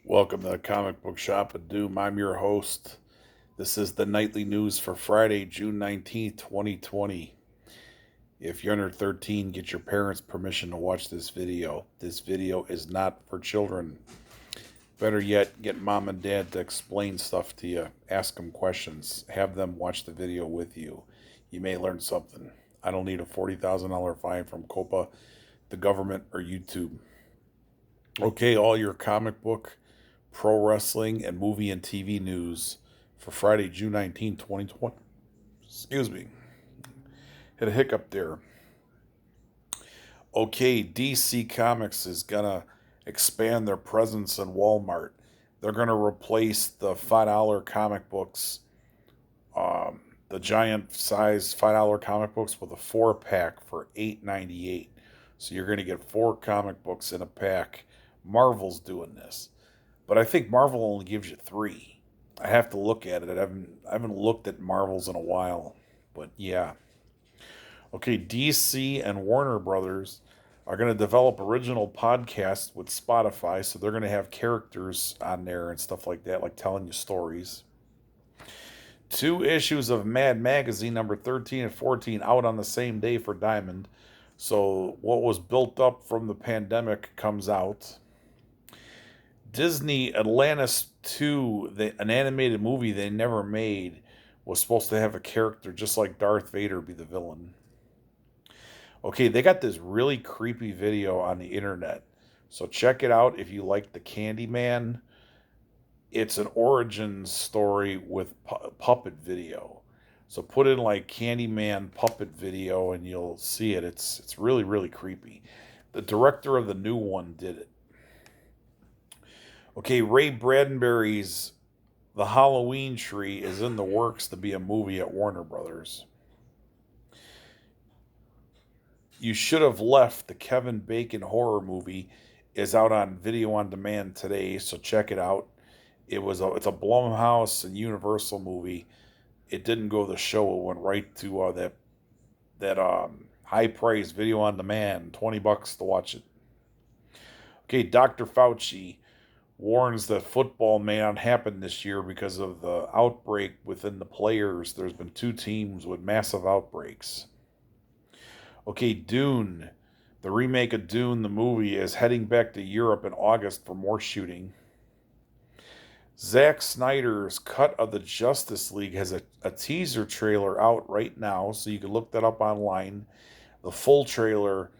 Welcome to the Comic Book Shop of Doom. I'm your host. This is the nightly news for Friday, June 19th, 2020. If you're under 13, get your parents' permission to watch this video. This video is not for children. Better yet, get mom and dad to explain stuff to you. Ask them questions. Have them watch the video with you. You may learn something. I don't need a $40,000 fine from COPA, the government, or YouTube. Okay, all your comic book, pro wrestling, and movie and TV news for Friday, June 19, 2020. Excuse me. Hit a hiccup there. Okay, DC Comics is going to expand their presence in Walmart. They're going to replace the $5 comic books, the giant size $5 comic books, with a 4-pack for $8.98. So you're going to get 4 comic books in a pack. Marvel's doing this. But I think Marvel only gives you 3. I have to look at it. I haven't looked at Marvels in a while. But yeah. Okay, DC and Warner Brothers are going to develop original podcasts with Spotify. So they're going to have characters on there and stuff like that, like telling you stories. 2 issues of Mad Magazine number 13 and 14 out on the same day for Diamond. So what was built up from the pandemic comes out. Disney Atlantis 2, an animated movie they never made, was supposed to have a character just like Darth Vader be the villain. Okay, they got this really creepy video on the internet. So check it out if you like the Candyman. It's an origin story with puppet video. So put in like Candyman puppet video and you'll see it. It's really, really creepy. The director of the new one did it. Okay, Ray Bradbury's The Halloween Tree is in the works to be a movie at Warner Brothers. You Should Have Left, the Kevin Bacon horror movie, is out on video on demand today, so check it out. It's a Blumhouse and Universal movie. It didn't go to the show; it went right to that high price video on demand, $20 to watch it. Okay, Dr. Fauci warns that football may not happen this year because of the outbreak within the players. There's been 2 teams with massive outbreaks. Okay, Dune. The remake of Dune, the movie, is heading back to Europe in August for more shooting. Zack Snyder's cut of the Justice League has a teaser trailer out right now, so you can look that up online. The full trailer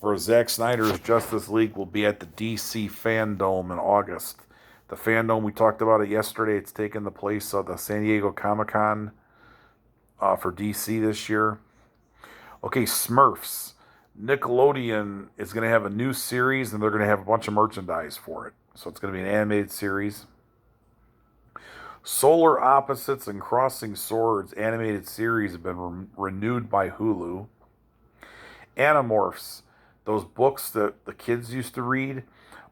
for Zack Snyder's Justice League will be at the DC Fandome in August. The Fandome, we talked about it yesterday. It's taking the place of the San Diego Comic-Con for DC this year. Okay, Smurfs. Nickelodeon is going to have a new series, and they're going to have a bunch of merchandise for it. So it's going to be an animated series. Solar Opposites and Crossing Swords animated series have been renewed by Hulu. Animorphs, those books that the kids used to read.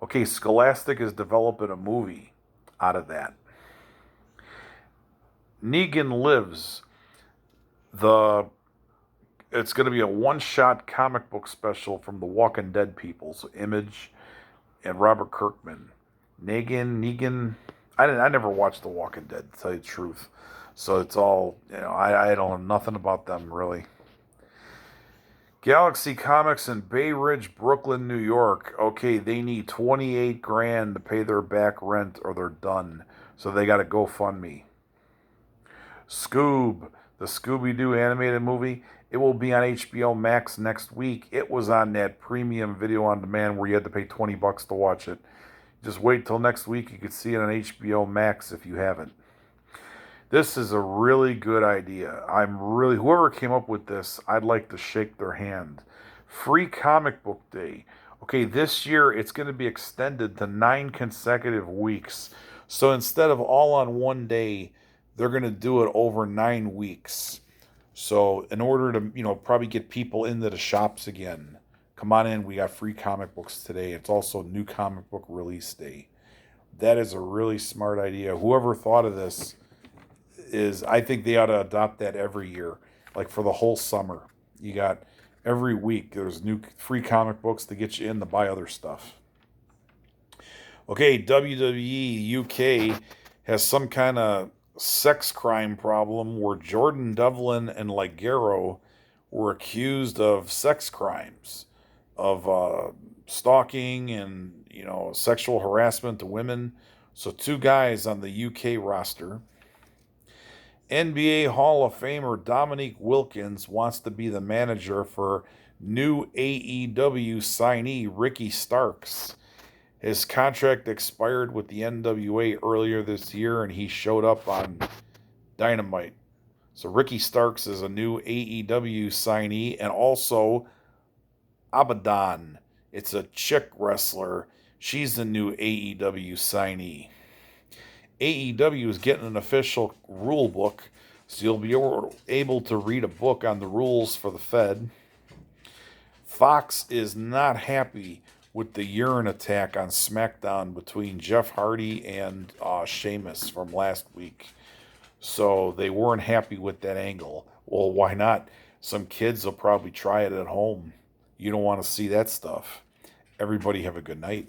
Okay, Scholastic is developing a movie out of that. Negan Lives. It's going to be a one-shot comic book special from the Walking Dead people. So Image and Robert Kirkman. Negan. I never watched The Walking Dead, to tell you the truth. So it's all, I don't know nothing about them, really. Galaxy Comics in Bay Ridge, Brooklyn, New York. Okay, they need 28 grand to pay their back rent or they're done. So they got a GoFundMe. Scoob, the Scooby-Doo animated movie. It will be on HBO Max next week. It was on that premium video on demand where you had to pay $20 to watch it. Just wait till next week. You can see it on HBO Max if you haven't. This is a really good idea. Whoever came up with this, I'd like to shake their hand. Free Comic Book Day. Okay, this year it's going to be extended to 9 consecutive weeks. So instead of all on one day, they're going to do it over 9 weeks. So in order to, probably get people into the shops again, come on in. We got free comic books today. It's also new comic book release day. That is a really smart idea. Whoever thought of this I think they ought to adopt that every year, like for the whole summer. You got every week there's new free comic books to get you in to buy other stuff. Okay, WWE UK has some kind of sex crime problem where Jordan Devlin and Ligero were accused of sex crimes, of stalking and sexual harassment to women. So two guys on the UK roster. NBA Hall of Famer Dominique Wilkins wants to be the manager for new AEW signee Ricky Starks. His contract expired with the NWA earlier this year, and he showed up on Dynamite. So Ricky Starks is a new AEW signee, and also Abaddon. It's a chick wrestler. She's the new AEW signee. AEW is getting an official rule book, so you'll be able to read a book on the rules for the Fed. Fox is not happy with the urine attack on SmackDown between Jeff Hardy and Sheamus from last week. So they weren't happy with that angle. Well, why not? Some kids will probably try it at home. You don't want to see that stuff. Everybody have a good night.